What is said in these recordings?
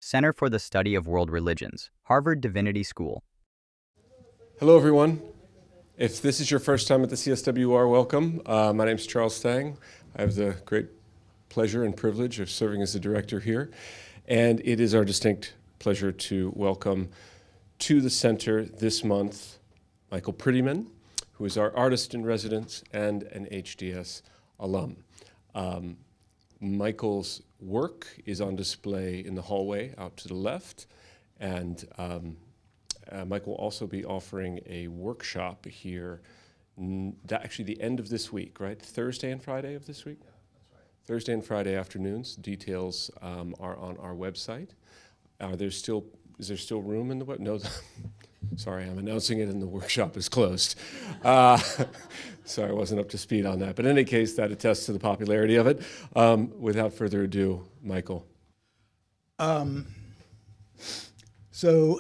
Center for the Study of World Religions, Harvard Divinity School. Hello, everyone. If this is your first time at the CSWR, welcome. My name is Charles Stang. I have the great pleasure and privilege of serving as the director here. And it is our distinct pleasure to welcome to the center this month Michael Prettyman, who is our artist in residence and an HDS alum. Michael's work is on display in the hallway out to the left, and Mike will also be offering a workshop here, actually the end of this week, right? Thursday and Friday of this week? Yeah, that's right. Thursday and Friday afternoons. Details are on our website. Is there still room in the web? No, sorry, I'm announcing it and the workshop is closed. Sorry, I wasn't up to speed on that. But in any case, that attests to the popularity of it. Without further ado, Michael. So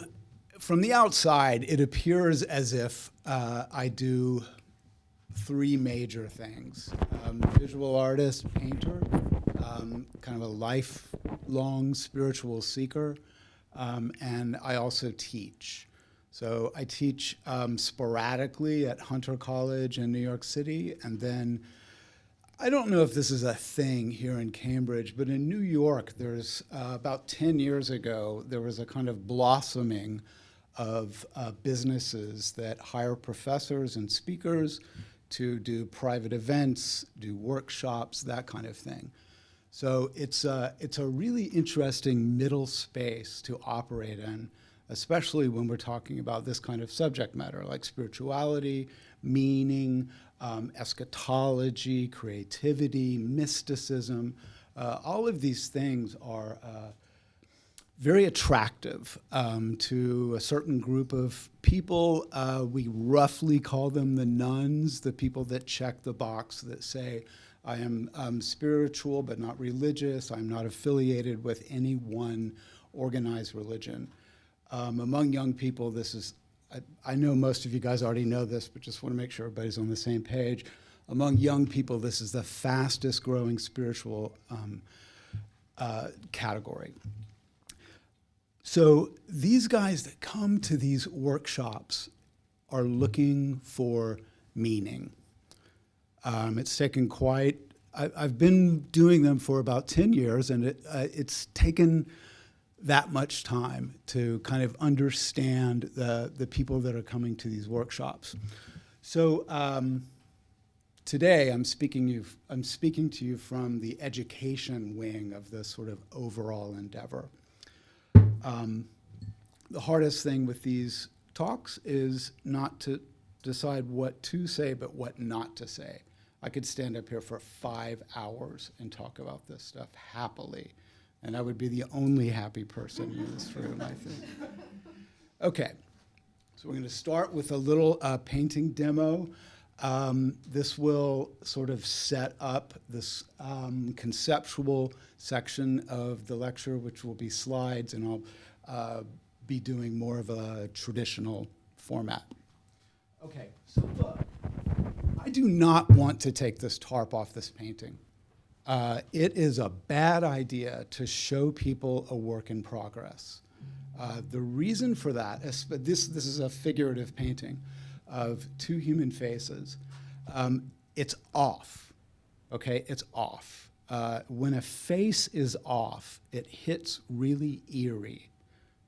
from the outside, it appears as if I do three major things. Visual artist, painter, kind of a lifelong spiritual seeker, and I also teach. So I teach sporadically at Hunter College in New York City, and then I don't know if this is a thing here in Cambridge, but in New York, there's about 10 years ago, there was a kind of blossoming of businesses that hire professors and speakers to do private events, do workshops, that kind of thing. So it's a really interesting middle space to operate in, especially when we're talking about this kind of subject matter, like spirituality, meaning, eschatology, creativity, mysticism. All of these things are very attractive to a certain group of people. We roughly call them the nuns, the people that check the box that say, I am spiritual but not religious. I'm not affiliated with any one organized religion. Among young people, this is, I know most of you guys already know this, but just want to make sure everybody's on the same page. Among young people, this is the fastest growing spiritual category. So these guys that come to these workshops are looking for meaning. It's taken I've been doing them for about 10 years, and it's taken that much time to kind of understand the people that are coming to these workshops. So today I'm speaking to you from the education wing of this sort of overall endeavor. The hardest thing with these talks is not to decide what to say, but what not to say. I could stand up here for 5 hours and talk about this stuff happily, and I would be the only happy person in this room, I think. Okay, so we're going to start with a little painting demo. This will sort of set up this conceptual section of the lecture, which will be slides, and I'll be doing more of a traditional format. Okay, so look, I do not want to take this tarp off this painting. It is a bad idea to show people a work in progress. The reason for that is this is a figurative painting of two human faces. It's off, okay? It's off. When a face is off, it hits really eerie,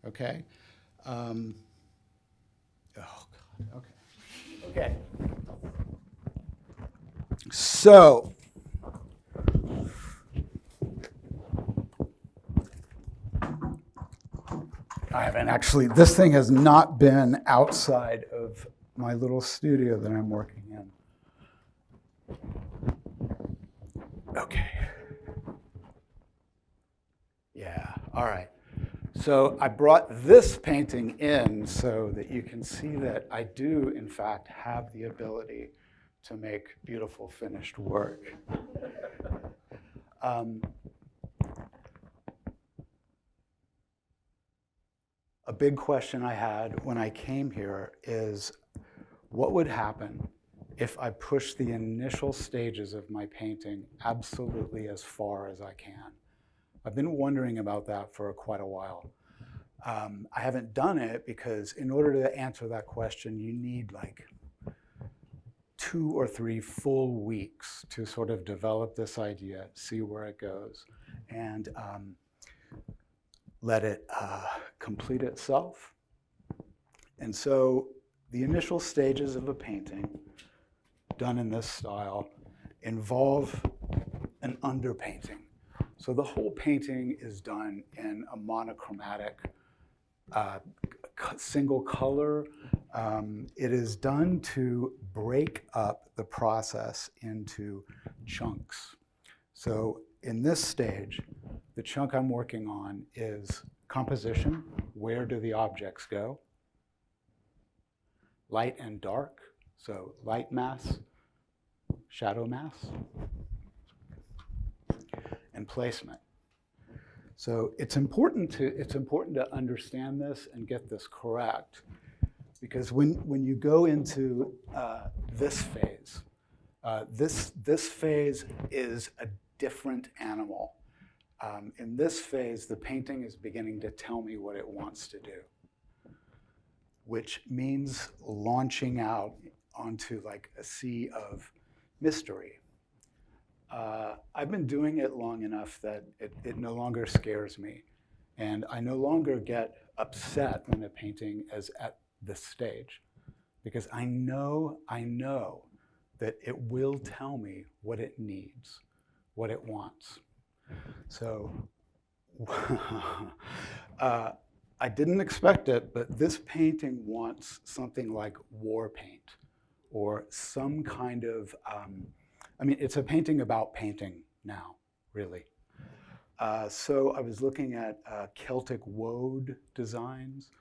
okay? Oh, God, okay. Okay. So, I haven't actually, this thing has not been outside of my little studio that I'm working in. Okay. Yeah, all right. So I brought this painting in so that you can see that I do, in fact, have the ability to make beautiful finished work. A big question I had when I came here is, what would happen if I push the initial stages of my painting absolutely as far as I can? I've been wondering about that for quite a while. I haven't done it because in order to answer that question, you need like 2 or 3 full weeks to sort of develop this idea, see where it goes, and let it complete itself. And so the initial stages of a painting done in this style involve an underpainting. So the whole painting is done in a monochromatic, single color. It is done to break up the process into chunks. So in this stage, the chunk I'm working on is composition. Where do the objects go? Light and dark. So light mass, shadow mass, and placement. So it's important to understand this and get this correct, because when you go into this phase, this phase is a different animal. In this phase, the painting is beginning to tell me what it wants to do, which means launching out onto like a sea of mystery. I've been doing it long enough that it no longer scares me. And I no longer get upset when a painting is at this stage, because I know that it will tell me what it needs, what it wants. So I didn't expect it, but this painting wants something like war paint or some kind of, it's a painting about painting now, really. So I was looking at Celtic woad designs.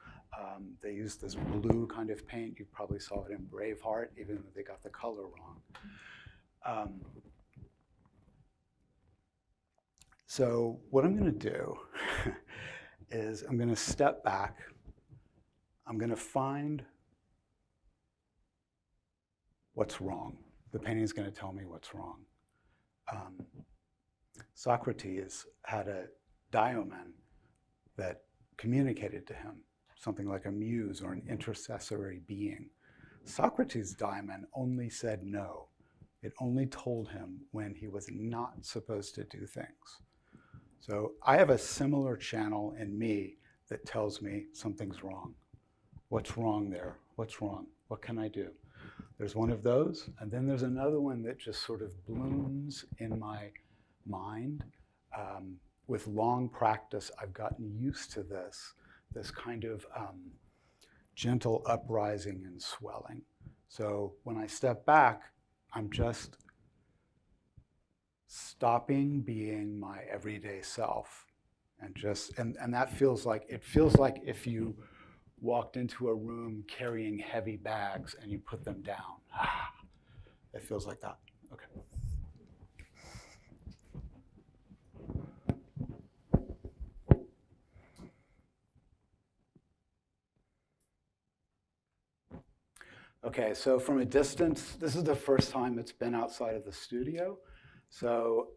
They use this blue kind of paint. You probably saw it in Braveheart, even though they got the color wrong. So what I'm going to do is I'm going to step back. I'm going to find what's wrong. The painting is going to tell me what's wrong. Socrates had a daimon that communicated to him, something like a muse or an intercessory being. Socrates' daimon only said no. It only told him when he was not supposed to do things. So I have a similar channel in me that tells me something's wrong. What's wrong there? What's wrong? What can I do? There's one of those, and then there's another one that just sort of blooms in my mind. With long practice, I've gotten used to this kind of gentle uprising and swelling. So when I step back, I'm just stopping being my everyday self, and that feels like if you walked into a room carrying heavy bags and you put them down. It feels like that. Okay. Okay, so from a distance, this is the first time it's been outside of the studio. So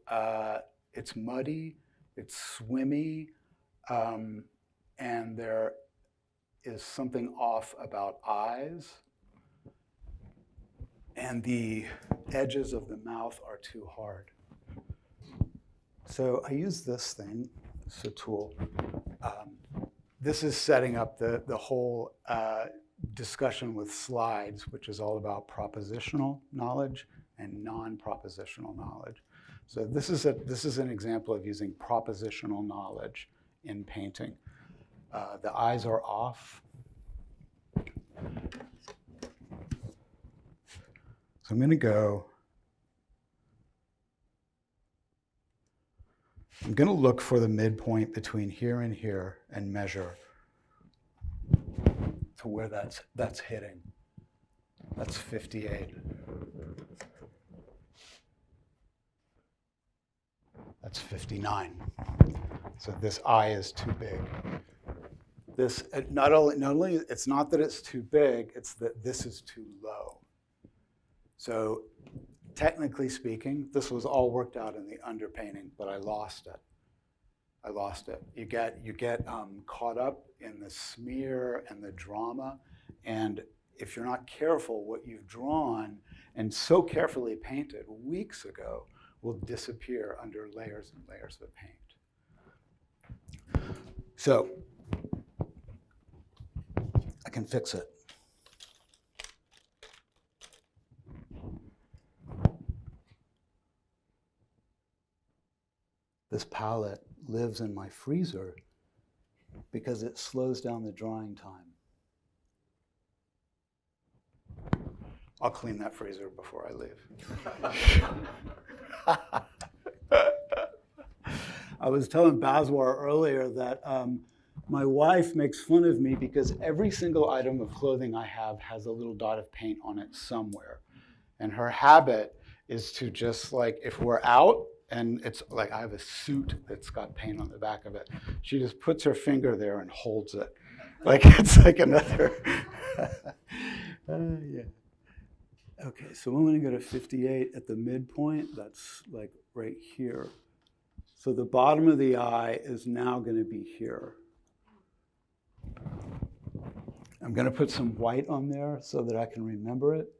it's muddy, it's swimmy, and there is something off about eyes. And the edges of the mouth are too hard. So I use this thing, it's a tool. This is setting up the whole discussion with slides, which is all about propositional knowledge and non-propositional knowledge. So this is an example of using propositional knowledge in painting. The eyes are off. So I'm going to look for the midpoint between here and measure to where that's hitting. That's 58. That's 59. So this eye is too big. This not only it's not that it's too big, it's that this is too low. So technically speaking, this was all worked out in the underpainting, but I lost it. I lost it. You get caught up in the smear and the drama, and if you're not careful, what you've drawn and so carefully painted weeks ago will disappear under layers and layers of paint. So I can fix it. This palette lives in my freezer because it slows down the drying time. I'll clean that freezer before I leave. I was telling Baswar earlier that my wife makes fun of me because every single item of clothing I have has a little dot of paint on it somewhere. And her habit is to just like, if we're out and it's like I have a suit that's got paint on the back of it, she just puts her finger there and holds it. Like it's like another, yeah. Okay, so I'm gonna go to 58 at the midpoint. That's like right here. So the bottom of the eye is now gonna be here. I'm gonna put some white on there so that I can remember it.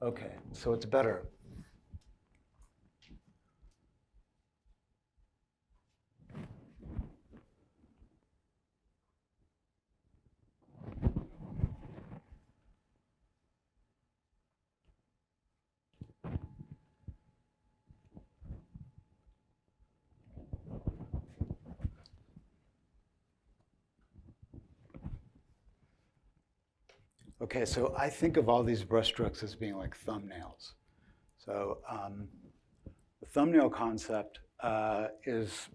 Okay, so it's better. Okay, so I think of all these brushstrokes as being like thumbnails. So the thumbnail concept is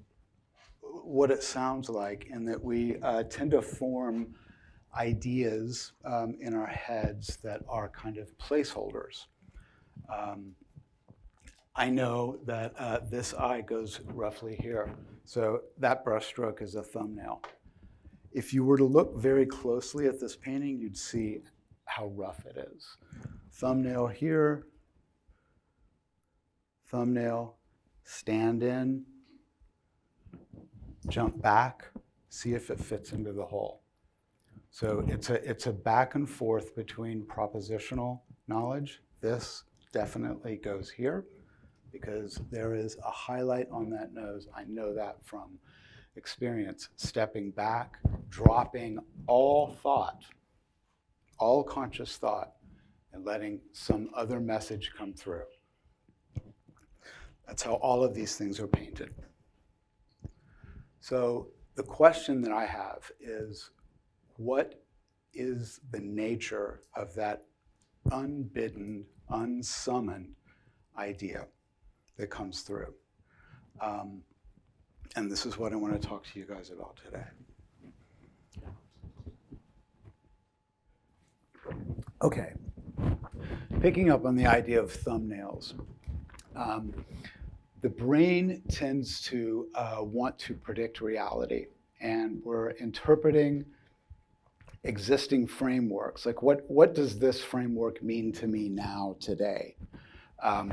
what it sounds like in that we tend to form ideas in our heads that are kind of placeholders. I know that this eye goes roughly here. So that brushstroke is a thumbnail. If you were to look very closely at this painting, you'd see how rough it is. Thumbnail here, thumbnail, stand in, jump back, see if it fits into the hole. So it's a back and forth between propositional knowledge. This definitely goes here because there is a highlight on that nose. I know that from experience. Stepping back, dropping all thought, all conscious thought, and letting some other message come through. That's how all of these things are painted. So the question that I have is, what is the nature of that unbidden, unsummoned idea that comes through? And this is what I want to talk to you guys about today. Okay, picking up on the idea of thumbnails. The brain tends to want to predict reality, and we're interpreting existing frameworks. Like what does this framework mean to me now, today?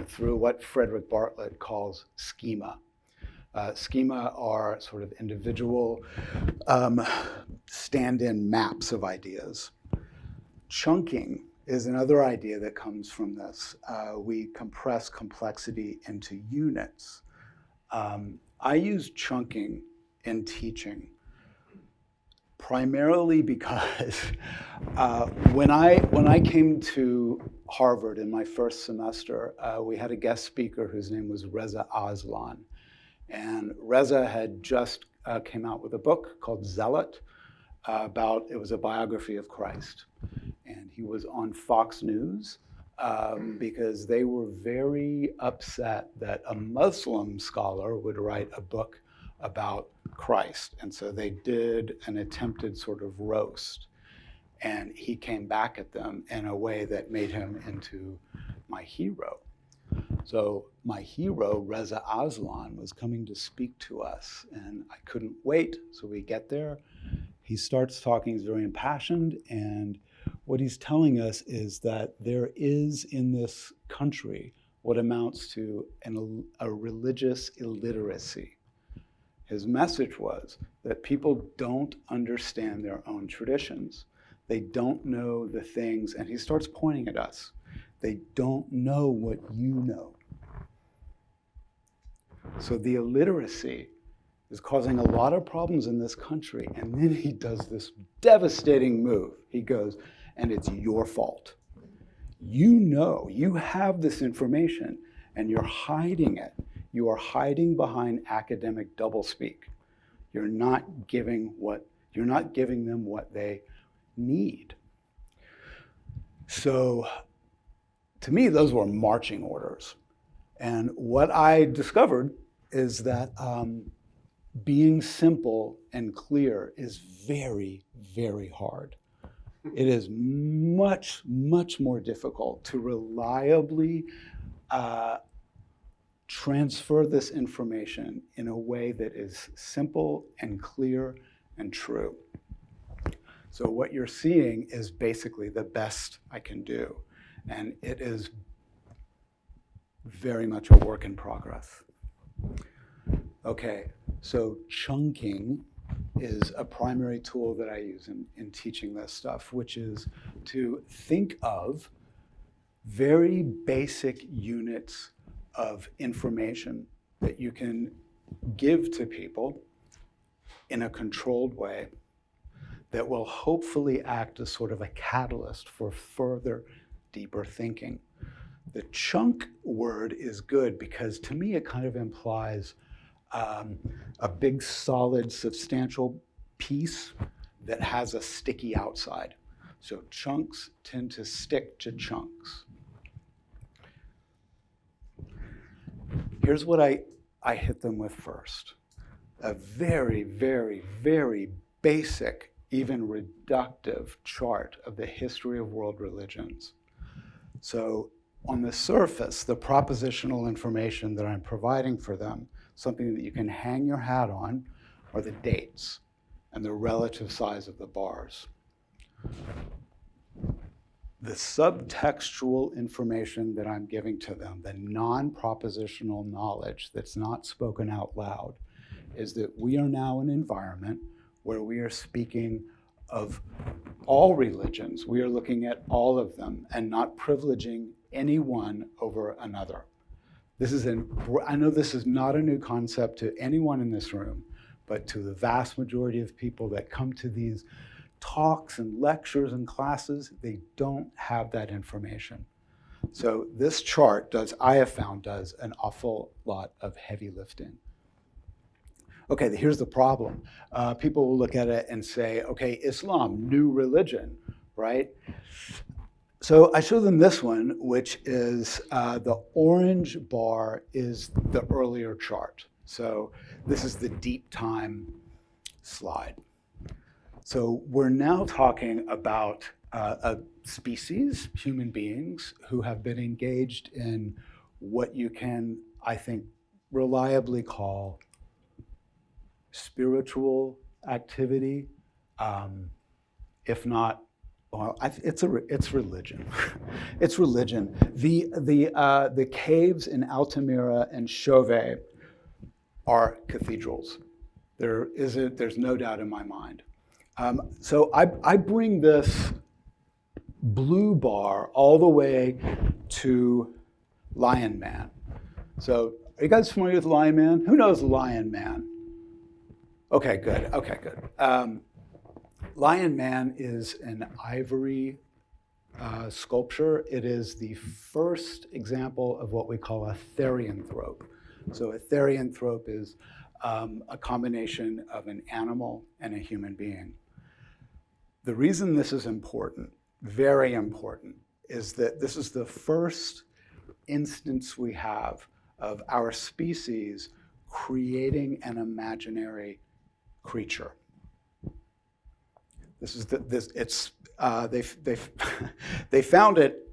Through what Frederick Bartlett calls schema. Schema are sort of individual stand-in maps of ideas. Chunking is another idea that comes from this. We compress complexity into units. I use chunking in teaching primarily because when I came to Harvard in my first semester, we had a guest speaker whose name was Reza Aslan. And Reza had just came out with a book called Zealot, it was a biography of Christ. And he was on Fox News because they were very upset that a Muslim scholar would write a book about Christ. And so they did an attempted sort of roast. And he came back at them in a way that made him into my hero. So my hero, Reza Aslan, was coming to speak to us, and I couldn't wait. So we get there. He starts talking, he's very impassioned, and what he's telling us is that there is in this country what amounts to a religious illiteracy. His message was that people don't understand their own traditions. They don't know the things, and he starts pointing at us. They don't know what you know. So the illiteracy is causing a lot of problems in this country. And then he does this devastating move. He goes, and it's your fault. You know, you have this information and you're hiding it. You are hiding behind academic doublespeak. You're not giving them what they need. So to me, those were marching orders. And what I discovered is that being simple and clear is very, very hard. It is much, much more difficult to reliably transfer this information in a way that is simple and clear and true. So what you're seeing is basically the best I can do. And it is very much a work in progress. Okay, so chunking is a primary tool that I use in teaching this stuff, which is to think of very basic units of information that you can give to people in a controlled way that will hopefully act as sort of a catalyst for further, deeper thinking. The chunk word is good because to me it kind of implies a big, solid, substantial piece that has a sticky outside. So chunks tend to stick to chunks. Here's what I hit them with first. A very, very, very basic, even reductive chart of the history of world religions. So on the surface, the propositional information that I'm providing for them, something that you can hang your hat on, are the dates and the relative size of the bars. The subtextual information that I'm giving to them, the non-propositional knowledge that's not spoken out loud, is that we are now in an environment where we are speaking of all religions. We are looking at all of them and not privileging any one over another. I know this is not a new concept to anyone in this room, but to the vast majority of people that come to these talks and lectures and classes, they don't have that information. So this chart I have found does an awful lot of heavy lifting. Okay, here's the problem. People will look at it and say, okay, Islam, new religion, right? So I show them this one, which is the orange bar is the earlier chart. So this is the deep time slide. So we're now talking about a species, human beings, who have been engaged in what you can, I think, reliably call spiritual activity, if not, well, it's religion. It's religion. The caves in Altamira and Chauvet are cathedrals. There's no doubt in my mind. So I bring this blue bar all the way to Lion Man. So are you guys familiar with Lion Man? Who knows Lion Man? Okay, good. Lion Man is an ivory sculpture. It is the first example of what we call a therianthrope. So a therianthrope is a combination of an animal and a human being. The reason this is important, very important, is that this is the first instance we have of our species creating an imaginary creature. They found it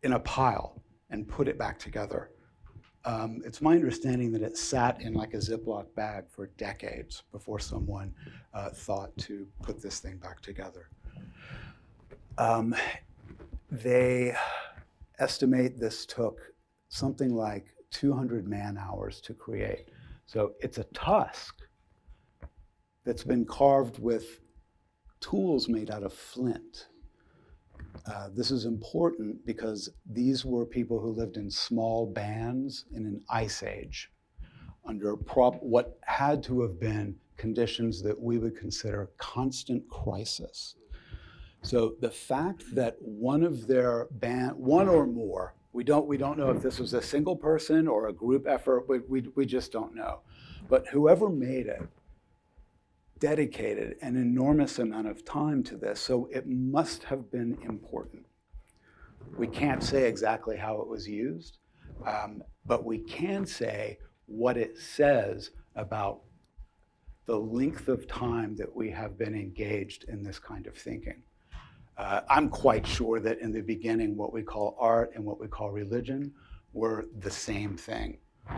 in a pile and put it back together. It's my understanding that it sat in like a Ziploc bag for decades before someone thought to put this thing back together. They estimate this took something like 200 man-hours to create. So it's a tusk that's been carved with tools made out of flint. This is important because these were people who lived in small bands in an ice age under what had to have been conditions that we would consider constant crisis. So the fact that one of their band, one or more, we don't know if this was a single person or a group effort, we just don't know. But whoever made it dedicated an enormous amount of time to this, so it must have been important. We can't say exactly how it was used, but we can say what it says about the length of time that we have been engaged in this kind of thinking. I'm quite sure that in the beginning, what we call art and what we call religion were the same thing,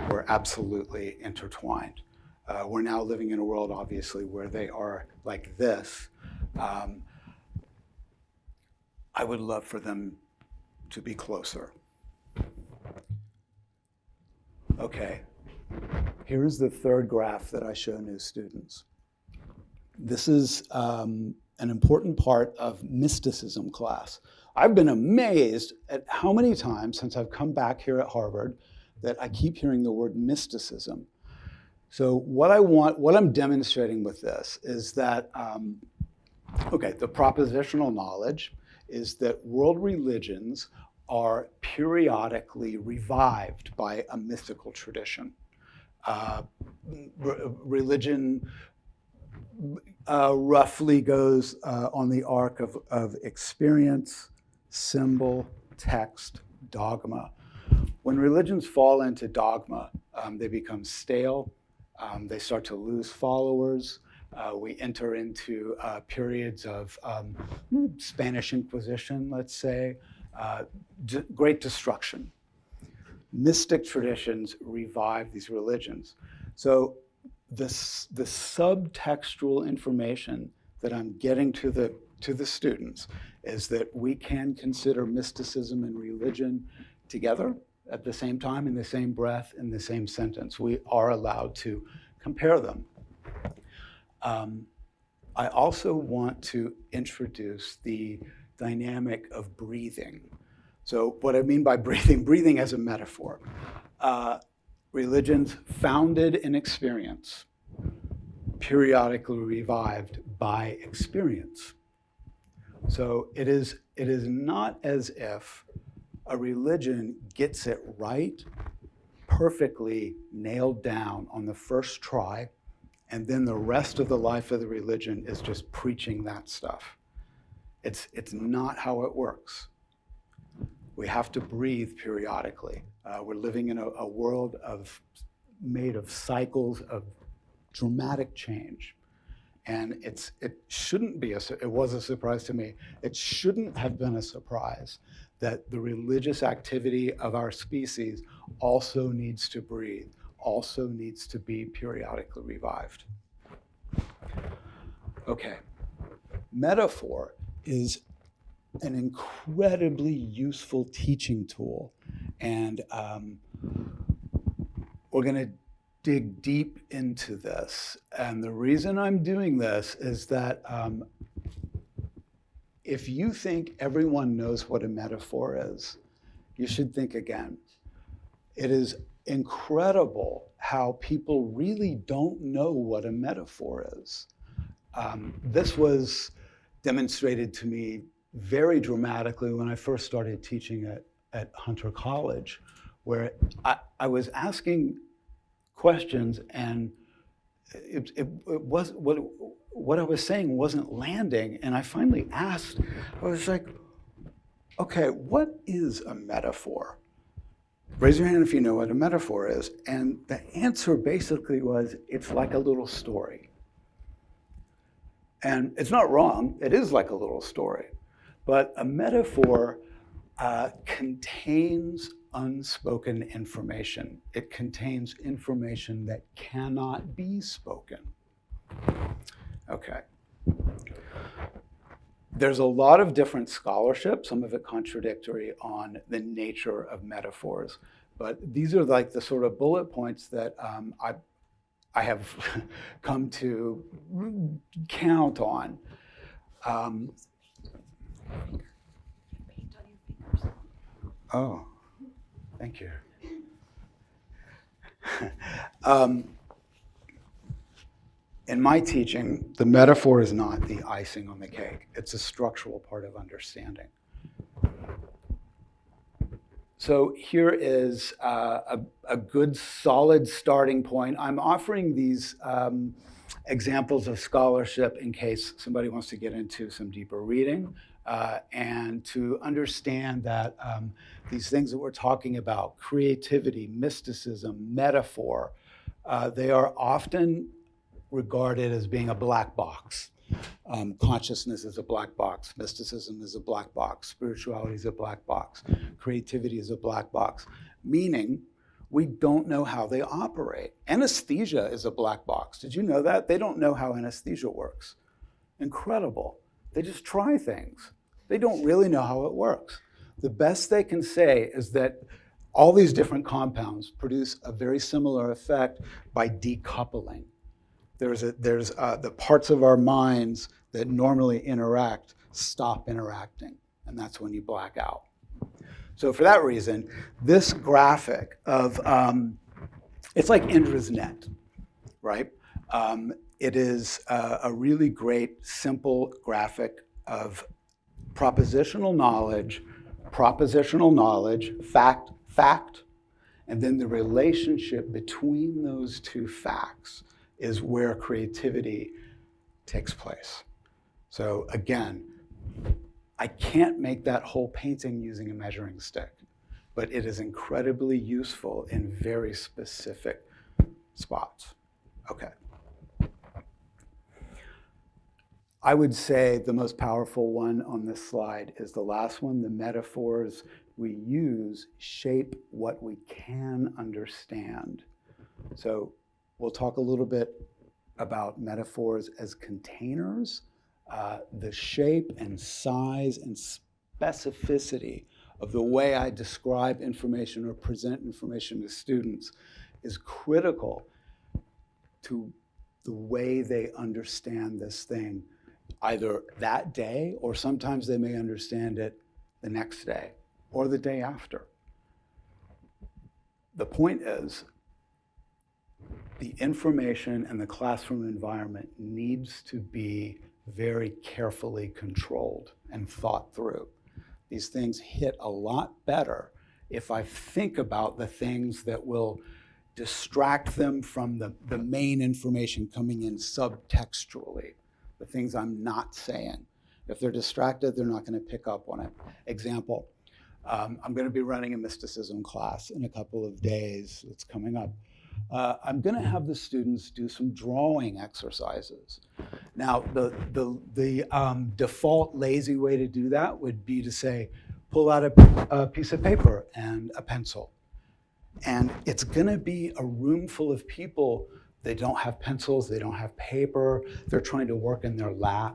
were absolutely intertwined. We're now living in a world, obviously, where they are like this. I would love for them to be closer. Okay, here's the third graph that I show new students. This is an important part of mysticism class. I've been amazed at how many times since I've come back here at Harvard that I keep hearing the word mysticism. So what I'm demonstrating with this is that, the propositional knowledge is that world religions are periodically revived by a mythical tradition. Religion roughly goes on the arc of experience, symbol, text, dogma. When religions fall into dogma, they become stale. They start to lose followers. We enter into periods of Spanish Inquisition, let's say, great destruction. Mystic traditions revive these religions. So the subtextual information that I'm getting to the students is that we can consider mysticism and religion together at the same time, in the same breath, in the same sentence. We are allowed to compare them. I also want to introduce the dynamic of breathing. So what I mean by breathing as a metaphor. Religions founded in experience, periodically revived by experience. So it is not as if a religion gets it right, perfectly nailed down on the first try, and then the rest of the life of the religion is just preaching that stuff. It's not how it works. We have to breathe periodically. We're living in a world made of cycles of dramatic change. And it shouldn't be, it was a surprise to me, it shouldn't have been a surprise that the religious activity of our species also needs to breathe, also needs to be periodically revived. Okay, metaphor is an incredibly useful teaching tool. And we're gonna dig deep into this. And the reason I'm doing this is that if you think everyone knows what a metaphor is, you should think again. It is incredible how people really don't know what a metaphor is. This was demonstrated to me very dramatically when I first started teaching at Hunter College, where I was asking questions, and it was what I was saying wasn't landing. And I finally asked, I was like, okay, what is a metaphor? Raise your hand if you know what a metaphor is. And the answer basically was, it's like a little story. And it's not wrong, it is like a little story. But a metaphor contains unspoken information. It contains information that cannot be spoken. Okay. There's a lot of different scholarship, some of it contradictory, on the nature of metaphors. But these are like the sort of bullet points that I have come to count on. Oh, thank you. In my teaching, the metaphor is not the icing on the cake. It's a structural part of understanding. So here is a good, solid starting point. I'm offering these examples of scholarship in case somebody wants to get into some deeper reading and to understand that these things that we're talking about, creativity, mysticism, metaphor, they are often regarded as being a black box. Consciousness is a black box. Mysticism is a black box. Spirituality is a black box. Creativity is a black box, meaning we don't know how they operate. Anesthesia is a black box. Did you know that? They don't know how anesthesia works. Incredible. They just try things. They don't really know how it works. The best they can say is that all these different compounds produce a very similar effect by decoupling. There's the parts of our minds that normally interact stop interacting, and that's when you black out. So for that reason, this graphic of, it's like Indra's net, right? It is a really great, simple graphic of propositional knowledge, fact, and then the relationship between those two facts is where creativity takes place. So again, I can't make that whole painting using a measuring stick, but it is incredibly useful in very specific spots. Okay. I would say the most powerful one on this slide is the last one. The metaphors we use shape what we can understand. So we'll talk a little bit about metaphors as containers. The shape and size and specificity of the way I describe information or present information to students is critical to the way they understand this thing, either that day, or sometimes they may understand it the next day or the day after. The point is, the information and the classroom environment needs to be very carefully controlled and thought through. These things hit a lot better if I think about the things that will distract them from the main information coming in subtextually, the things I'm not saying. If they're distracted, they're not going to pick up on it. Example, I'm going to be running a mysticism class in a couple of days. It's coming up. I'm going to have the students do some drawing exercises. Now, the default lazy way to do that would be to say, pull out a piece of paper and a pencil. And it's going to be a room full of people. They don't have pencils, they don't have paper, they're trying to work in their lap,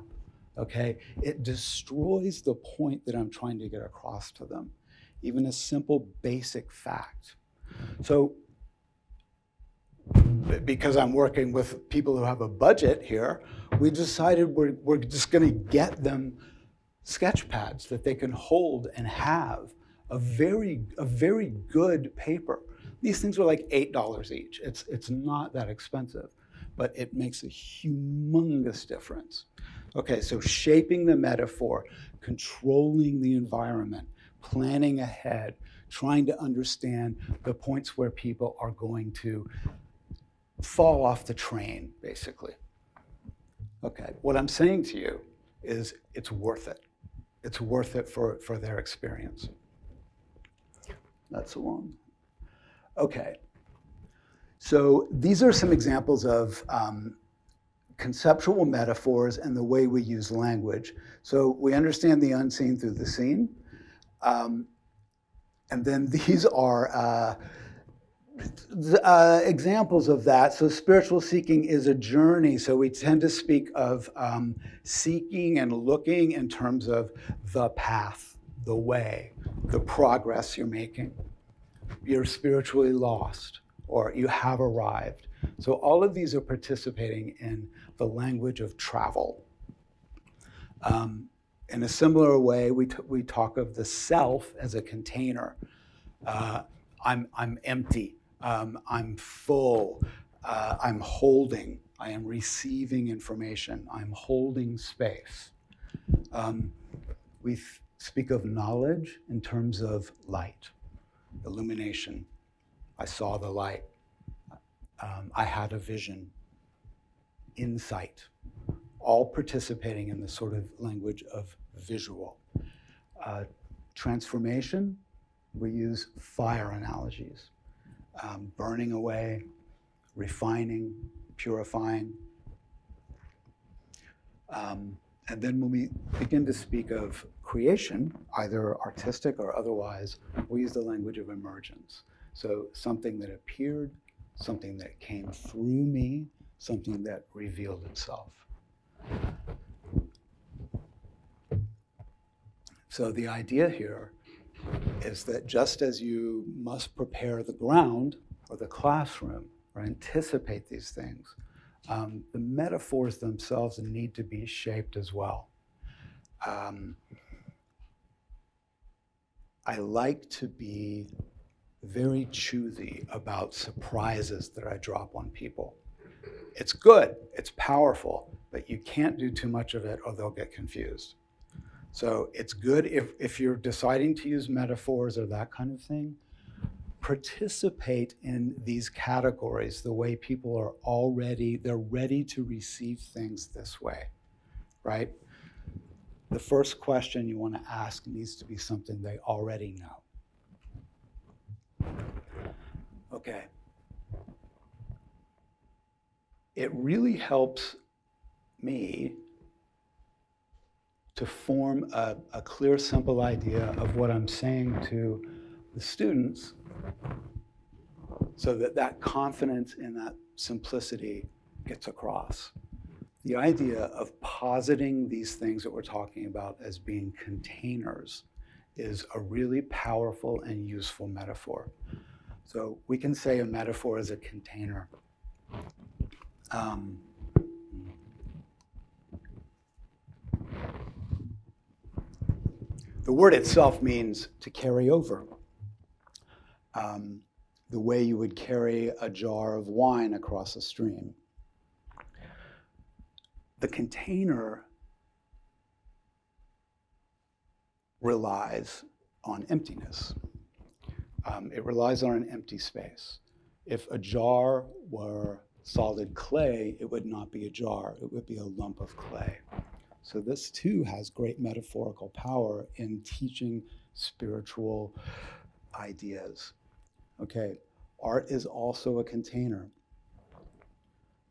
okay? It destroys the point that I'm trying to get across to them, even a simple basic fact. So, because I'm working with people who have a budget here, we decided we're just going to get them sketch pads that they can hold and have a very good paper. These things are like $8 each. It's not that expensive, but it makes a humongous difference. Okay, so shaping the metaphor, controlling the environment, planning ahead, trying to understand the points where people are going to fall off the train, basically. Okay, what I'm saying to you is it's worth it. It's worth it for their experience. That's the one. Okay, so these are some examples of conceptual metaphors and the way we use language. So we understand the unseen through the seen. And then these are examples of that. So spiritual seeking is a journey. So we tend to speak of seeking and looking in terms of the path, the way, the progress you're making. You're spiritually lost, or you have arrived. So all of these are participating in the language of travel. In a similar way, we talk of the self as a container. I'm empty. I'm full. I'm holding. I am receiving information. I'm holding space. We speak of knowledge in terms of light, illumination. I saw the light. I had a vision, insight, all participating in the sort of language of visual. Transformation, we use fire analogies, burning away, refining, purifying. And then when we begin to speak of creation, either artistic or otherwise, we use the language of emergence. So something that appeared, something that came through me, something that revealed itself. So the idea here is that just as you must prepare the ground or the classroom or anticipate these things, the metaphors themselves need to be shaped as well. I like to be very choosy about surprises that I drop on people. It's good, it's powerful, but you can't do too much of it or they'll get confused. So it's good if you're deciding to use metaphors or that kind of thing, participate in these categories the way people are they're ready to receive things this way, right? The first question you want to ask needs to be something they already know. Okay. It really helps me to form a clear, simple idea of what I'm saying to the students so that confidence in that simplicity gets across. The idea of positing these things that we're talking about as being containers is a really powerful and useful metaphor. So we can say a metaphor is a container. The word itself means to carry over. The way you would carry a jar of wine across a stream. The container relies on emptiness. It relies on an empty space. If a jar were solid clay, it would not be a jar, it would be a lump of clay. So this too has great metaphorical power in teaching spiritual ideas. Okay, art is also a container.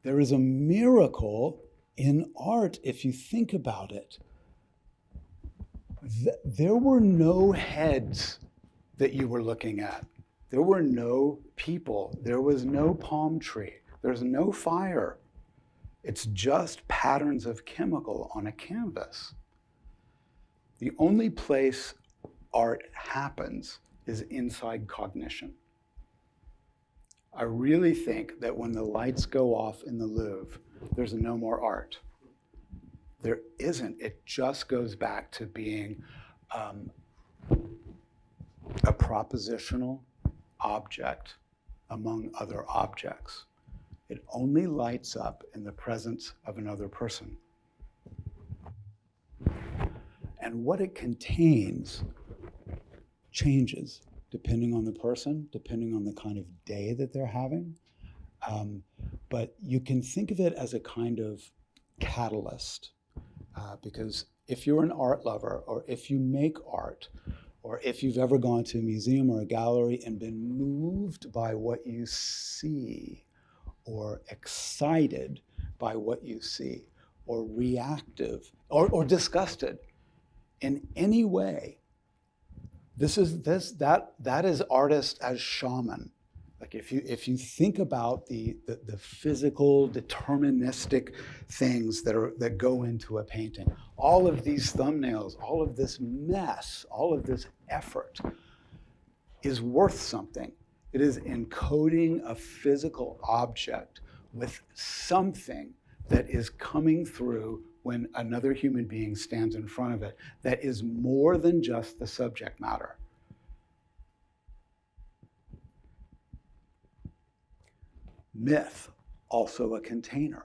There is a miracle in art if you think about it. There were no heads that you were looking at. There were no people. There was no palm tree. There's no fire. It's just patterns of chemical on a canvas. The only place art happens is inside cognition. I really think that when the lights go off in the Louvre, there's no more art. There isn't. It just goes back to being a propositional object among other objects. It only lights up in the presence of another person. And what it contains changes depending on the person, depending on the kind of day that they're having. But you can think of it as a kind of catalyst. Because if you're an art lover, or if you make art, or if you've ever gone to a museum or a gallery and been moved by what you see, or excited by what you see, or reactive, or disgusted in any way, that is artist as shaman. Like if you think about the physical, deterministic things that go into a painting, all of these thumbnails, all of this mess, all of this effort is worth something. It is encoding a physical object with something that is coming through when another human being stands in front of it that is more than just the subject matter. Myth, also a container.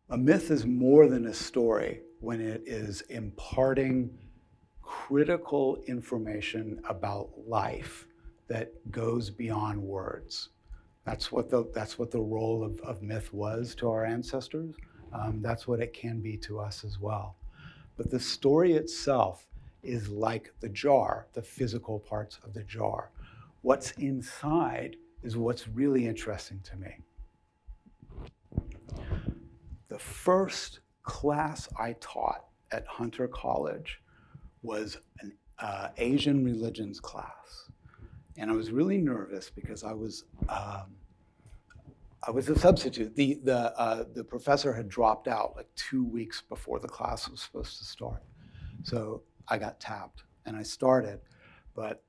A myth is more than a story when it is imparting critical information about life that goes beyond words. That's what the role of myth was to our ancestors. That's what it can be to us as well. But the story itself is like the jar, the physical parts of the jar. What's inside is what's really interesting to me. The first class I taught at Hunter College was an Asian religions class. And I was really nervous because I was a substitute. The professor had dropped out like 2 weeks before the class was supposed to start. So I got tapped and I started, but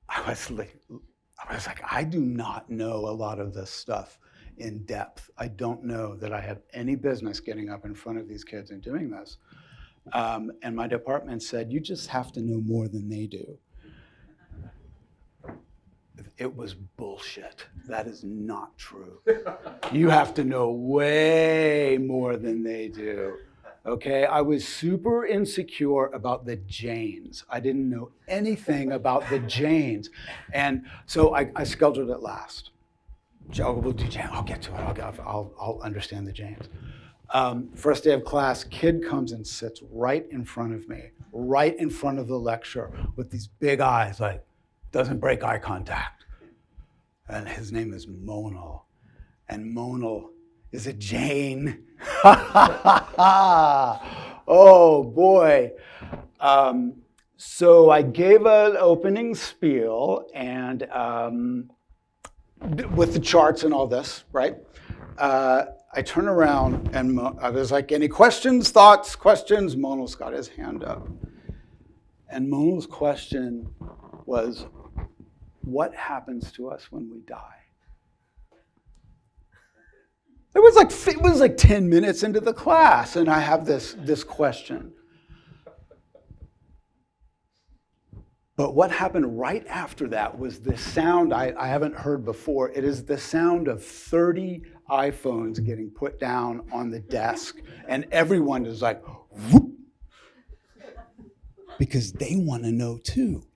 I was like, I do not know a lot of this stuff in depth. I don't know that I have any business getting up in front of these kids and doing this. And my department said, you just have to know more than they do. It was bullshit. That is not true. You have to know way more than they do. Okay, I was super insecure about the Jains. I didn't know anything about the Jains. And so I scheduled it last. I'll get to it. I'll understand the Jains. First day of class, kid comes and sits right in front of me, right in front of the lecturer with these big eyes, like, doesn't break eye contact. And his name is Monal. And Monal is a Jain. Oh, boy. So I gave an opening spiel and with the charts and all this, right? I turn around and I was like, any questions, thoughts, questions? Monal's got his hand up. And Monal's question was, what happens to us when we die? It was like 10 minutes into the class, and I have this question. But what happened right after that was this sound I haven't heard before. It is the sound of 30 iPhones getting put down on the desk, and everyone is like, whoop, because they want to know too.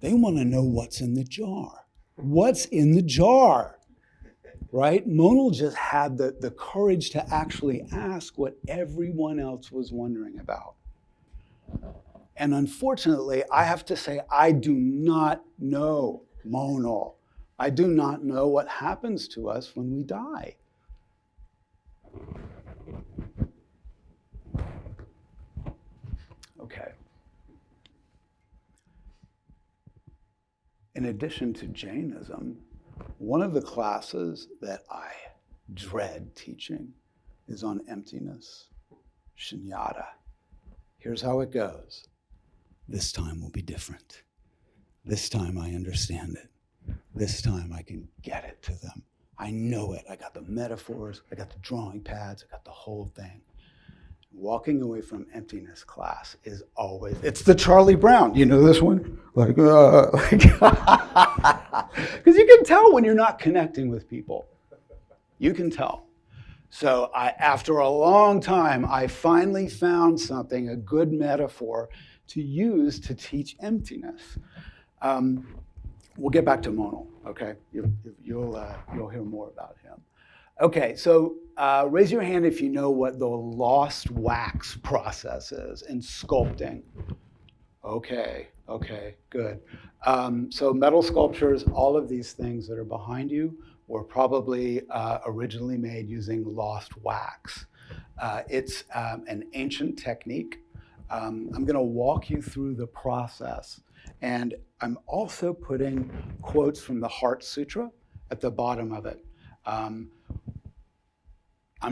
They want to know what's in the jar. What's in the jar? Right? Monal just had the courage to actually ask what everyone else was wondering about. And unfortunately, I have to say, I do not know Monal. I do not know what happens to us when we die. Okay. In addition to Jainism, one of the classes that I dread teaching is on emptiness, shunyata. Here's how it goes. This time will be different. This time I understand it. This time I can get it to them. I know it. I got the metaphors. I got the drawing pads. I got the whole thing. Walking away from emptiness class is always, it's the Charlie Brown. You know this one? Because you can tell when you're not connecting with people. You can tell. So after a long time, I finally found something, a good metaphor to use to teach emptiness. we'll get back to Monal, okay? You'll hear more about him. Okay, so raise your hand if you know what the lost wax process is in sculpting. Okay, good. So metal sculptures, all of these things that are behind you were probably originally made using lost wax. It's an ancient technique. I'm going to walk you through the process. And I'm also putting quotes from the Heart Sutra at the bottom of it. I'm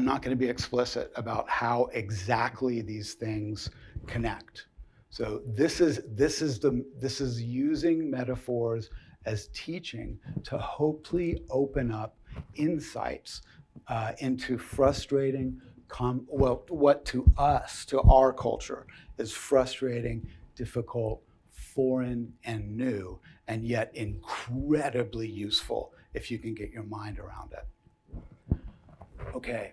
not going to be explicit about how exactly these things connect. So this is using metaphors as teaching to hopefully open up insights into frustrating, what to us, to our culture, is frustrating, difficult, foreign, and new, and yet incredibly useful if you can get your mind around it. Okay,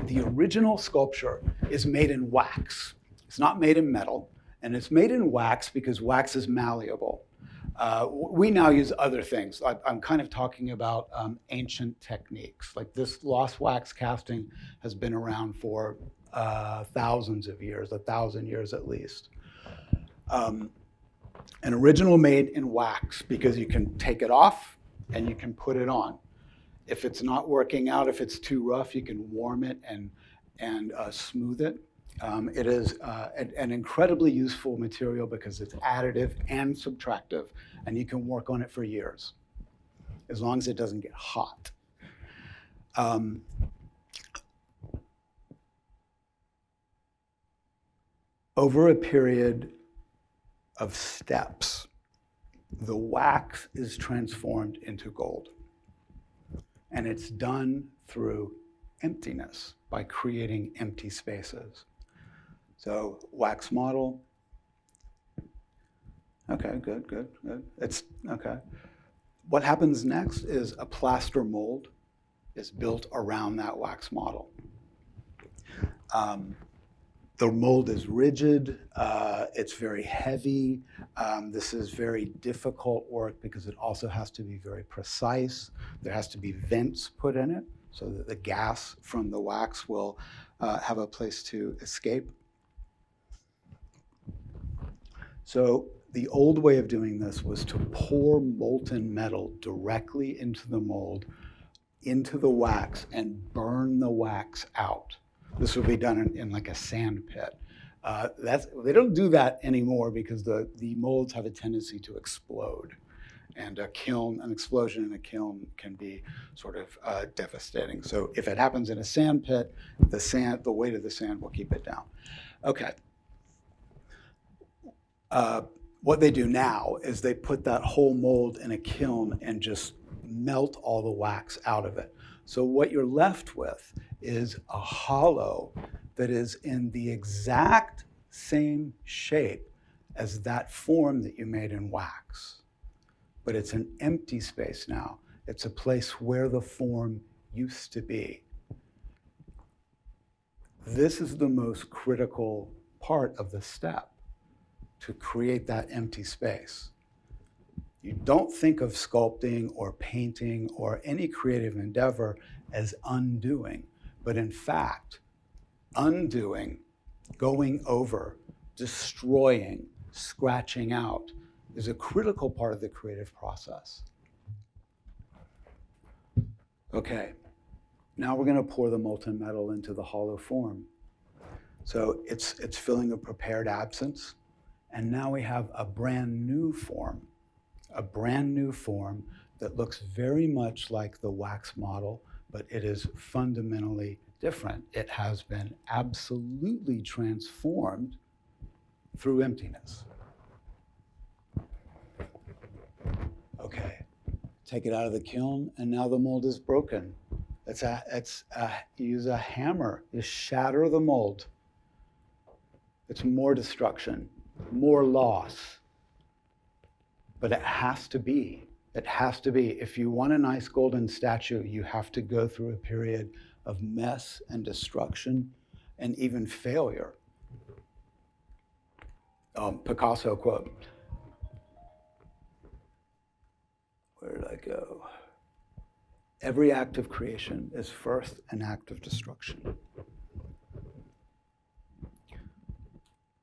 the original sculpture is made in wax. It's not made in metal, and it's made in wax because wax is malleable. We now use other things. I'm kind of talking about ancient techniques. Like this lost wax casting has been around for thousands of years, 1,000 years at least. An original made in wax because you can take it off and you can put it on. If it's not working out, if it's too rough, you can warm it and smooth it. It is an incredibly useful material because it's additive and subtractive, and you can work on it for years, as long as it doesn't get hot. Over a period of steps, the wax is transformed into gold. And it's done through emptiness, by creating empty spaces. So wax model. Okay, good. It's okay. What happens next is a plaster mold is built around that wax model. The mold is rigid, it's very heavy. This is very difficult work because it also has to be very precise. There has to be vents put in it so that the gas from the wax will have a place to escape. So the old way of doing this was to pour molten metal directly into the mold, into the wax, and burn the wax out. This would be done in like a sand pit. They don't do that anymore because the molds have a tendency to explode. And an explosion in a kiln can be sort of devastating. So if it happens in a sand pit, the weight of the sand will keep it down. Okay. What they do now is they put that whole mold in a kiln and just melt all the wax out of it. So what you're left with is a hollow that is in the exact same shape as that form that you made in wax. But it's an empty space now. It's a place where the form used to be. This is the most critical part of the step, to create that empty space. You don't think of sculpting or painting or any creative endeavor as undoing, but in fact, undoing, going over, destroying, scratching out is a critical part of the creative process. Okay, now we're going to pour the molten metal into the hollow form. So it's filling a prepared absence, and now we have a brand new form that looks very much like the wax model, but it is fundamentally different. It has been absolutely transformed through emptiness. Okay, take it out of the kiln, and now the mold is broken. You use a hammer, you shatter the mold. It's more destruction, more loss. But it has to be. It has to be. If you want a nice golden statue, you have to go through a period of mess and destruction and even failure. Picasso quote. Where did I go? Every act of creation is first an act of destruction.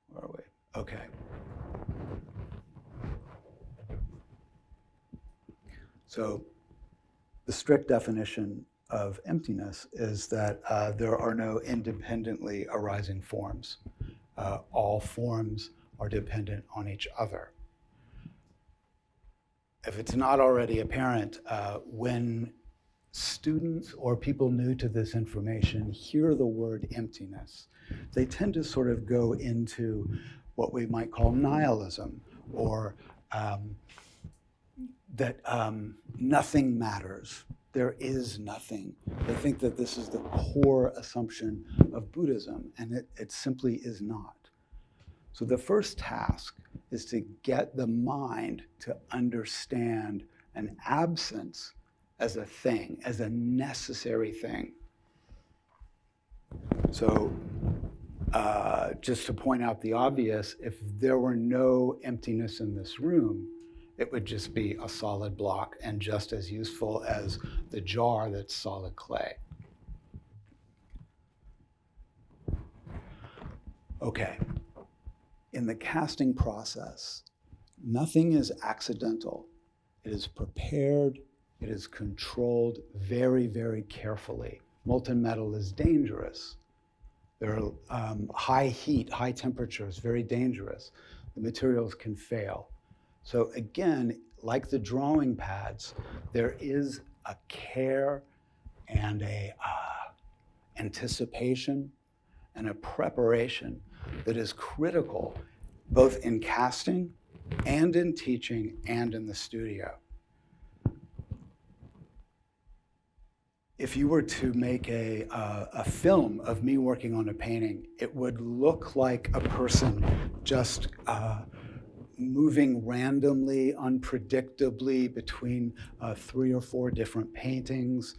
Where are we? Okay. So the strict definition of emptiness is that there are no independently arising forms. All forms are dependent on each other. If it's not already apparent, when students or people new to this information hear the word emptiness, they tend to sort of go into what we might call nihilism, or that nothing matters. There is nothing. They think that this is the core assumption of Buddhism, and it simply is not. So the first task is to get the mind to understand an absence as a thing, as a necessary thing. So just to point out the obvious, if there were no emptiness in this room, it would just be a solid block and just as useful as the jar that's solid clay. Okay. In the casting process, nothing is accidental. It is prepared, it is controlled very, very carefully. Molten metal is dangerous. There are high heat, high temperatures, very dangerous. The materials can fail. So again, like the drawing pads, there is a care and a anticipation and a preparation that is critical both in casting and in teaching and in the studio. If you were to make a film of me working on a painting, it would look like a person just moving randomly, unpredictably between 3 or 4 different paintings.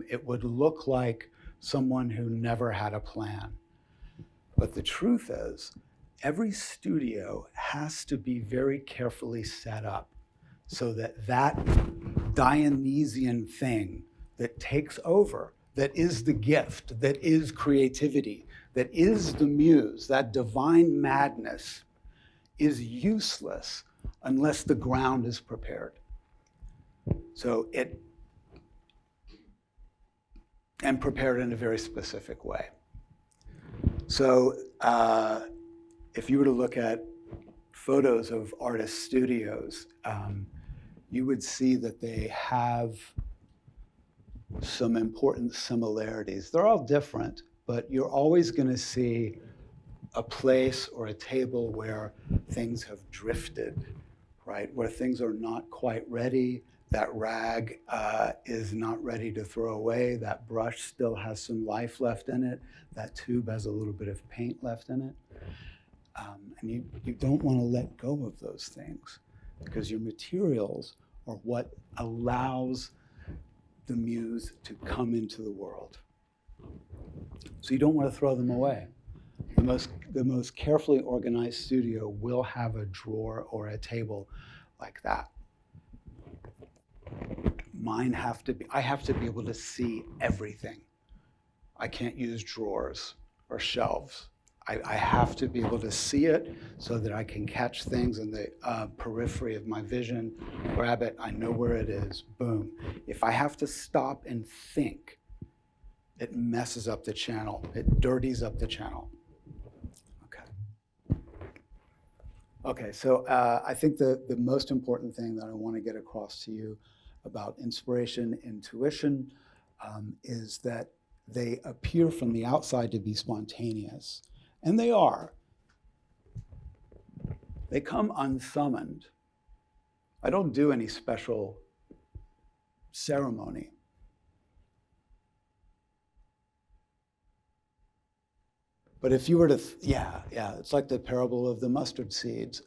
It would look like someone who never had a plan. But the truth is, every studio has to be very carefully set up so that that Dionysian thing that takes over, that is the gift, that is creativity, that is the muse, that divine madness, is useless unless the ground is prepared. So and prepared in a very specific way. So if you were to look at photos of artist studios, you would see that they have some important similarities. They're all different, but you're always going to see a place or a table where things have drifted, right? Where things are not quite ready. That rag is not ready to throw away. That brush still has some life left in it. That tube has a little bit of paint left in it. And you don't want to let go of those things because your materials are what allows the muse to come into the world. So you don't want to throw them away. The most carefully organized studio will have a drawer or a table like that. Mine I have to be able to see everything. I can't use drawers or shelves. I have to be able to see it so that I can catch things in the periphery of my vision, grab it, I know where it is, boom. If I have to stop and think, it messes up the channel. It dirties up the channel. Okay, so I think the most important thing that I want to get across to you about inspiration, intuition, is that they appear from the outside to be spontaneous. And they are. They come unsummoned. I don't do any special ceremony. But if you were to, it's like the parable of the mustard seeds.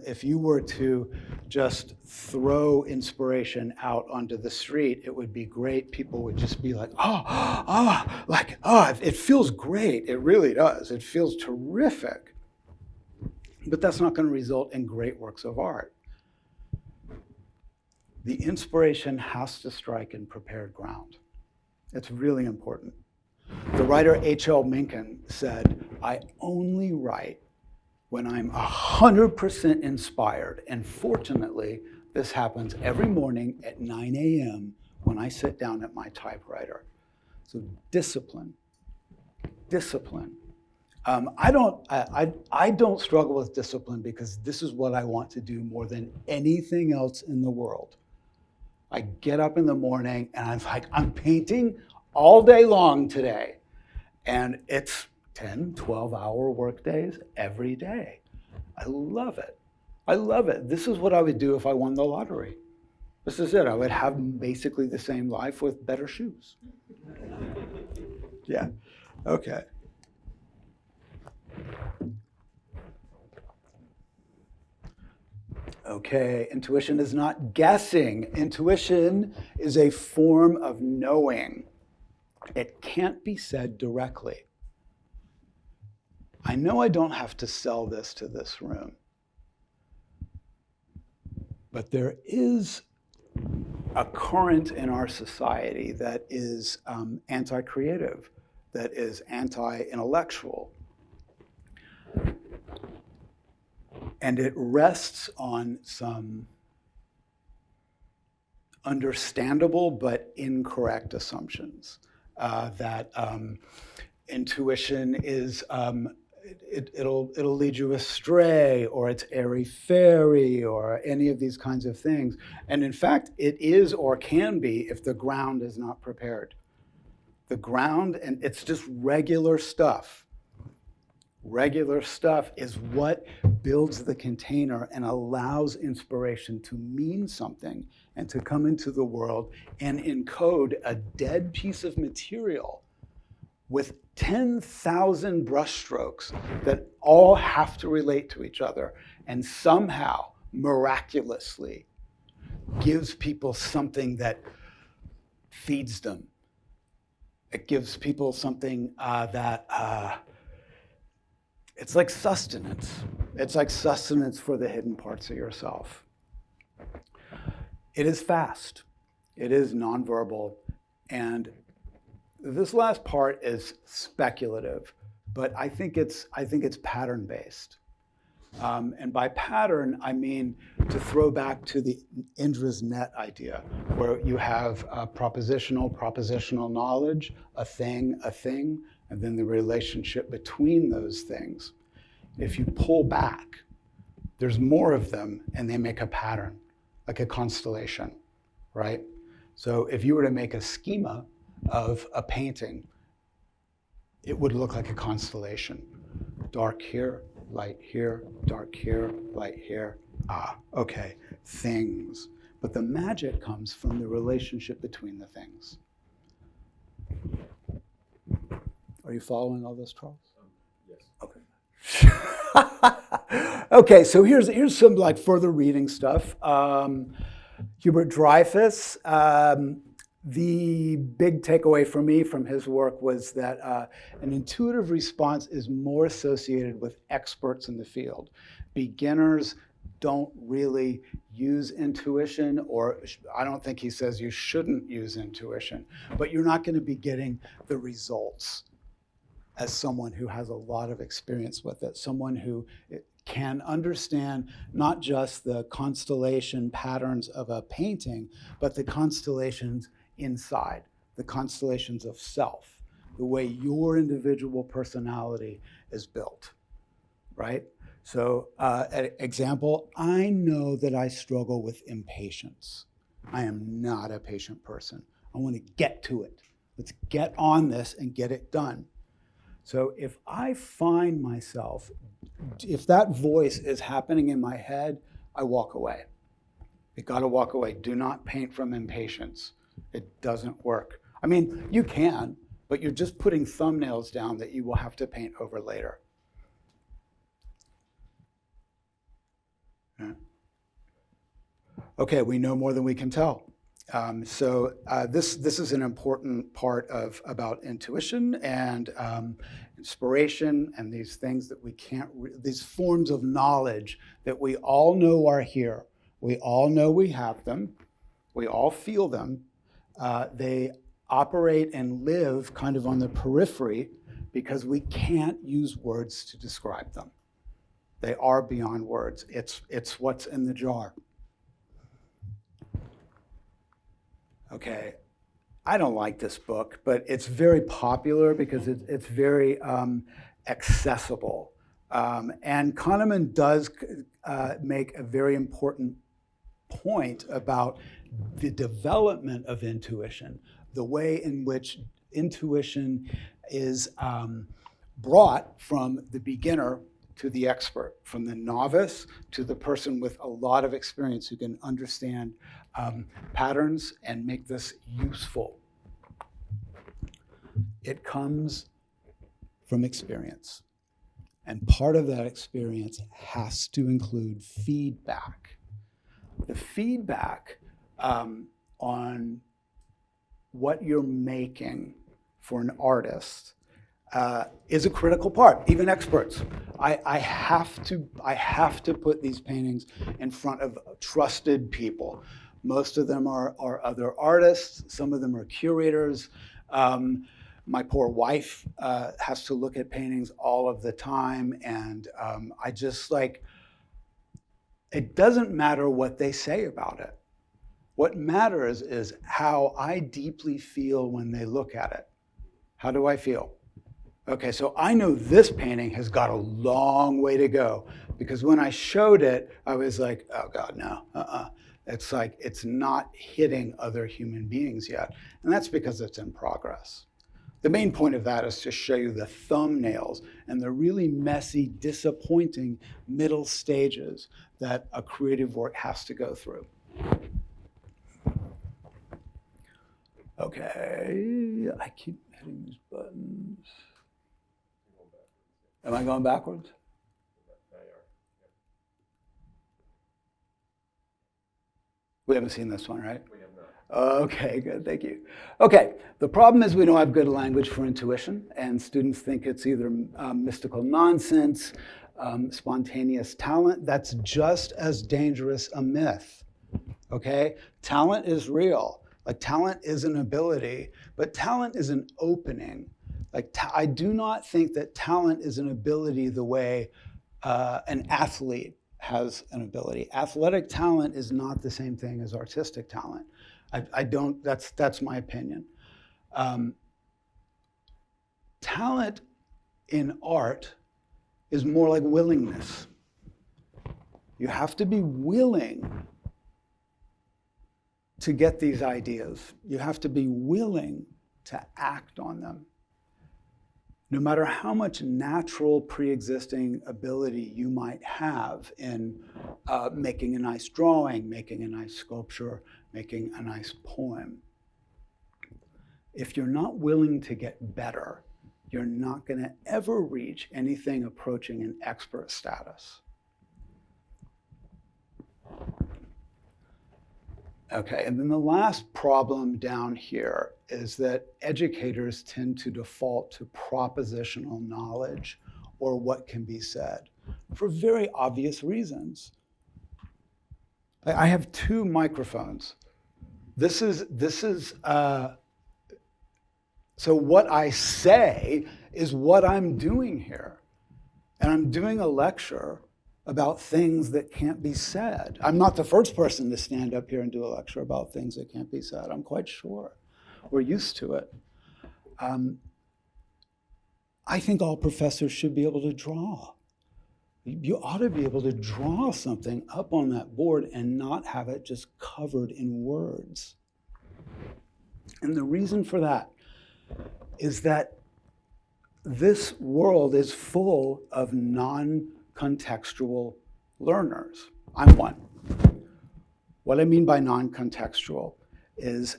If you were to just throw inspiration out onto the street, it would be great. People would just be like, it feels great. It really does. It feels terrific. But that's not going to result in great works of art. the inspiration has to strike in prepared ground. It's really important. The writer H.L. Mencken said, I only write when I'm 100% inspired. And fortunately, this happens every morning at 9 a.m. when I sit down at my typewriter. So discipline. I don't struggle with discipline because this is what I want to do more than anything else in the world. I get up in the morning and I'm like, I'm painting all day long today. And it's 10, 12-hour work days every day. I love it. I love it. This is what I would do if I won the lottery. This is it. I would have basically the same life with better shoes. Yeah. Okay. Okay, intuition is not guessing. Intuition is a form of knowing. It can't be said directly. I know I don't have to sell this to this room, but there is a current in our society that is anti-creative, that is anti-intellectual. And it rests on some understandable but incorrect assumptions that intuition is, it'll lead you astray, or it's airy-fairy, or any of these kinds of things. And in fact, it is or can be if the ground is not prepared. The ground, and it's just regular stuff. Regular stuff is what builds the container and allows inspiration to mean something and to come into the world and encode a dead piece of material with 10,000 brushstrokes that all have to relate to each other and somehow, miraculously, gives people something that feeds them. It gives people something that it's like sustenance. It's like sustenance for the hidden parts of yourself. It is fast. It is nonverbal. And this last part is speculative, but I think it's pattern-based. And by pattern, I mean to throw back to the Indra's net idea, where you have propositional knowledge, a thing, and then the relationship between those things. If you pull back, there's more of them, and they make a pattern, like a constellation, right? So if you were to make a schema of a painting, it would look like a constellation. Dark here, light here, dark here, light here. Okay, things. But the magic comes from the relationship between the things. Are you following all this, Charles? Yes. Okay. Okay, so here's some like further reading stuff. Hubert Dreyfus, the big takeaway for me from his work was that an intuitive response is more associated with experts in the field. Beginners don't really use intuition, or I don't think he says you shouldn't use intuition, but you're not going to be getting the results as someone who has a lot of experience with it, someone who can understand not just the constellation patterns of a painting, but the constellations inside, the constellations of self, the way your individual personality is built, right? So, example, I know that I struggle with impatience. I am not a patient person. I want to get to it. Let's get on this and get it done. So if I find myself, if that voice is happening in my head, I walk away. You got to walk away. Do not paint from impatience. It doesn't work. I mean, you can, but you're just putting thumbnails down that you will have to paint over later. Yeah. Okay, we know more than we can tell. This is an important part about intuition and inspiration and these things that we can't, these forms of knowledge that we all know are here. We all know we have them, We all feel them. They operate and live kind of on the periphery because we can't use words to describe them. They are beyond words. It's what's in the jar. Okay, I don't like this book, but it's very popular because it's very accessible. And Kahneman does make a very important point about the development of intuition, the way in which intuition is brought from the beginner to the expert, from the novice to the person with a lot of experience who can understand patterns and make this useful. It comes from experience. And part of that experience has to include feedback. The feedback on what you're making for an artist is a critical part. Even experts, I have to put these paintings in front of trusted people. Most of them are other artists. Some of them are curators. My poor wife has to look at paintings all of the time, and I just like. It doesn't matter what they say about it. What matters is how I deeply feel when they look at it. How do I feel? Okay, so I know this painting has got a long way to go because when I showed it, I was like, oh God, no, It's like it's not hitting other human beings yet. And that's because it's in progress. The main point of that is to show you the thumbnails and the really messy, disappointing middle stages that a creative work has to go through. Okay, I keep hitting these buttons. Am I going backwards? We haven't seen this one, right? We have not. Okay, good, thank you. Okay, the problem is we don't have good language for intuition, and students think it's either mystical nonsense, spontaneous talent. That's just as dangerous a myth, okay? Talent is real. Like, talent is an ability, but talent is an opening. Like, I do not think that talent is an ability the way an athlete has an ability. Athletic talent is not the same thing as artistic talent. I don't, that's my opinion. Talent in art is more like willingness. You have to be willing to get these ideas. You have to be willing to act on them. No matter how much natural pre-existing ability you might have in making a nice drawing, making a nice sculpture, making a nice poem, if you're not willing to get better, you're not going to ever reach anything approaching an expert status. Okay, and then the last problem down here is that educators tend to default to propositional knowledge or what can be said for very obvious reasons. I have two microphones. So what I say is what I'm doing here. And I'm doing a lecture about things that can't be said. I'm not the first person to stand up here and do a lecture about things that can't be said, I'm quite sure. We're used to it. I think all professors should be able to draw. You ought to be able to draw something up on that board and not have it just covered in words. And the reason for that is that this world is full of non-contextual learners. I'm one. What I mean by non-contextual is,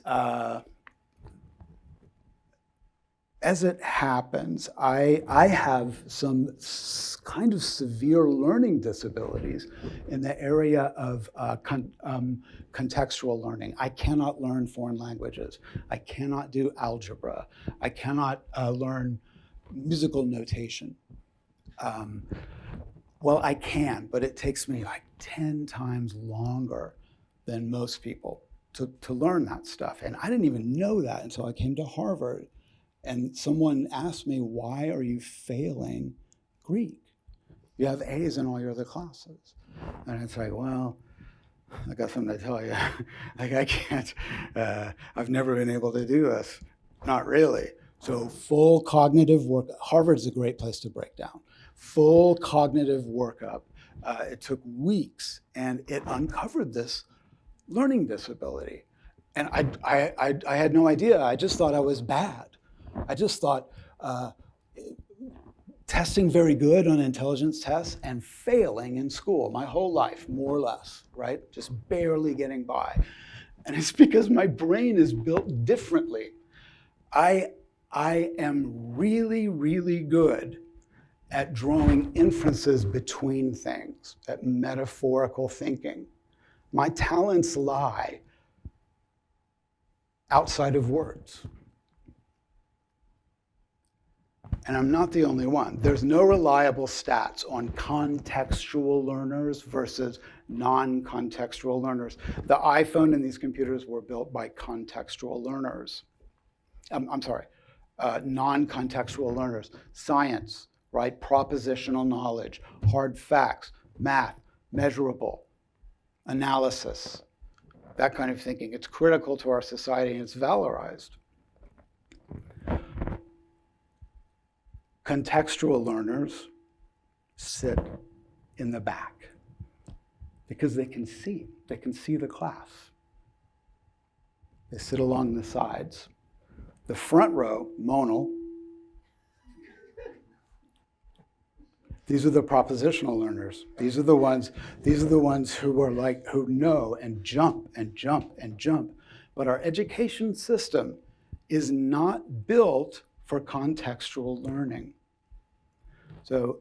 as it happens, I have some kind of severe learning disabilities in the area of contextual learning. I cannot learn foreign languages. I cannot do algebra. I cannot learn musical notation. Well, I can, but it takes me like 10 times longer than most people. to learn that stuff. And I didn't even know that until I came to Harvard. And someone asked me, why are you failing Greek? You have A's in all your other classes. And it's like, well, I got something to tell you. Like, I can't, I've never been able to do this. Not really. So full cognitive work, Harvard's a great place to break down. Full cognitive workup. It took weeks, and it uncovered this learning disability. And I had no idea. I just thought I was bad. I just thought testing very good on intelligence tests and failing in school my whole life, more or less, right? Just barely getting by. And it's because my brain is built differently. I am really, really good at drawing inferences between things, at metaphorical thinking. My talents lie outside of words. And I'm not the only one. There's no reliable stats on contextual learners versus non-contextual learners. The iPhone and these computers were built by contextual learners. Non-contextual learners. Science, right? Propositional knowledge, hard facts, math, measurable, analysis, that kind of thinking. It's critical to our society, and it's valorized. Contextual learners sit in the back because they can see the class. They sit along the sides. The front row, monal, these are the propositional learners. These are the ones who are like, who know and jump and jump and jump. But our education system is not built for contextual learning. So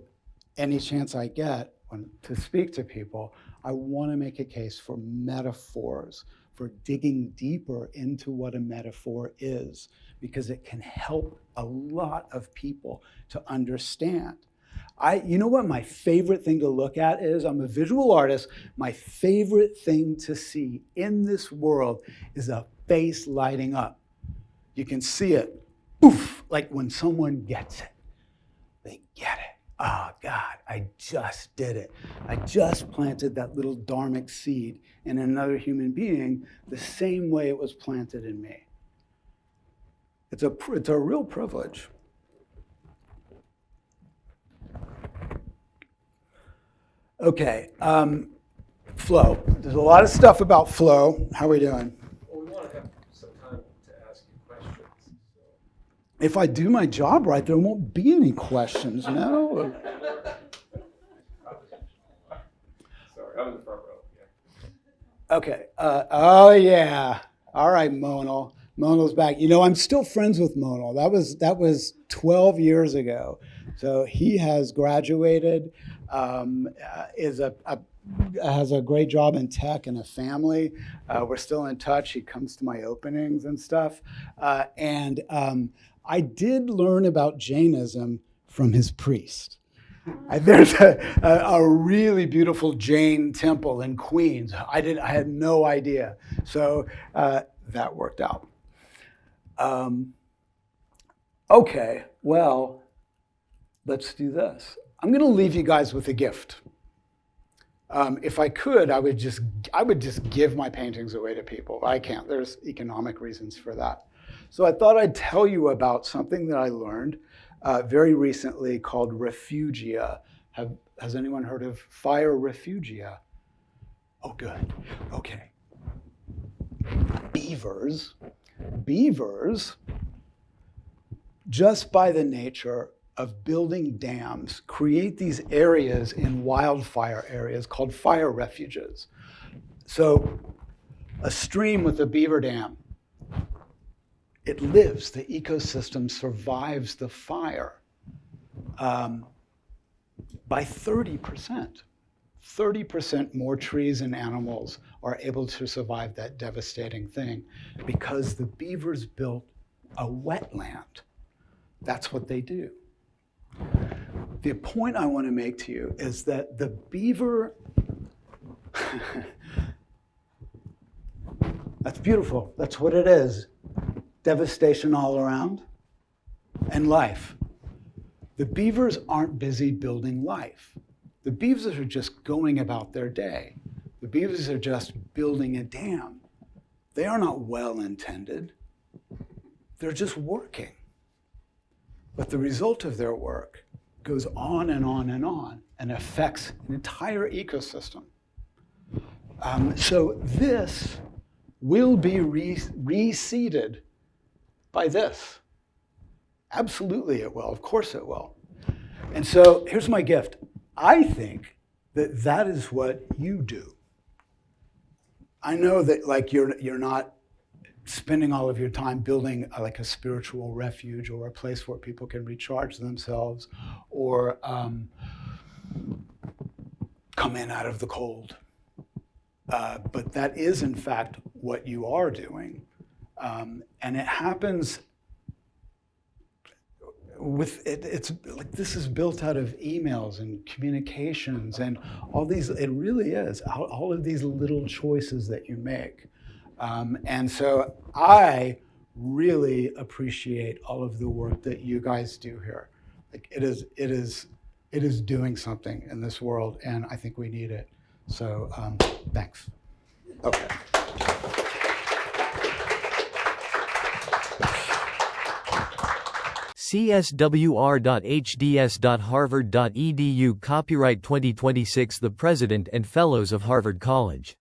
any chance I get to speak to people, I want to make a case for metaphors, for digging deeper into what a metaphor is, because it can help a lot of people to understand. You know what my favorite thing to look at is? I'm a visual artist. My favorite thing to see in this world is a face lighting up. You can see it, poof, like when someone gets it. They get it. Oh God, I just did it. I just planted that little dharmic seed in another human being the same way it was planted in me. It's a real privilege. Okay, flow. There's a lot of stuff about flow. How are we doing? Well, we want to have some time to ask you questions. So. If I do my job right, there won't be any questions, no? Sorry, I'm in the front row. Yeah. Okay, oh yeah. All right, Monal. Monal's back. You know, I'm still friends with Monal. That was 12 years ago. So he has graduated, has a great job in tech and a family. We're still in touch. He comes to my openings and stuff. And I did learn about Jainism from his priest. There's a really beautiful Jain temple in Queens. I had no idea. So that worked out. Okay, well, let's do this. I'm going to leave you guys with a gift. If I could, I would just give my paintings away to people. I can't. There's economic reasons for that. So I thought I'd tell you about something that I learned very recently called refugia. Has anyone heard of fire refugia? Oh, good. Okay. Beavers, just by the nature of building dams, create these areas in wildfire areas called fire refuges. So a stream with a beaver dam, it lives, the ecosystem survives the fire by 30%. 30% more trees and animals are able to survive that devastating thing because the beavers built a wetland. That's what they do. The point I want to make to you is that the beaver That's beautiful. That's what it is. Devastation all around and life. The beavers aren't busy building life. The beavers are just going about their day. The beavers are just building a dam. They are not well-intended. They're just working. But the result of their work goes on and on and on and affects an entire ecosystem. So this will be reseeded by this. Absolutely it will. Of course it will. And so here's my gift. I think that that is what you do. I know that like you're not spending all of your time building like a spiritual refuge or a place where people can recharge themselves or come in out of the cold. But that is, in fact, what you are doing. And it happens with, it's like this is built out of emails and communications and all these, it really is, all of these little choices that you make. And so I really appreciate all of the work that you guys do here. Like it is doing something in this world, and I think we need it. So thanks. Okay. cswr.hds.harvard.edu. Copyright 2026. The President and Fellows of Harvard College.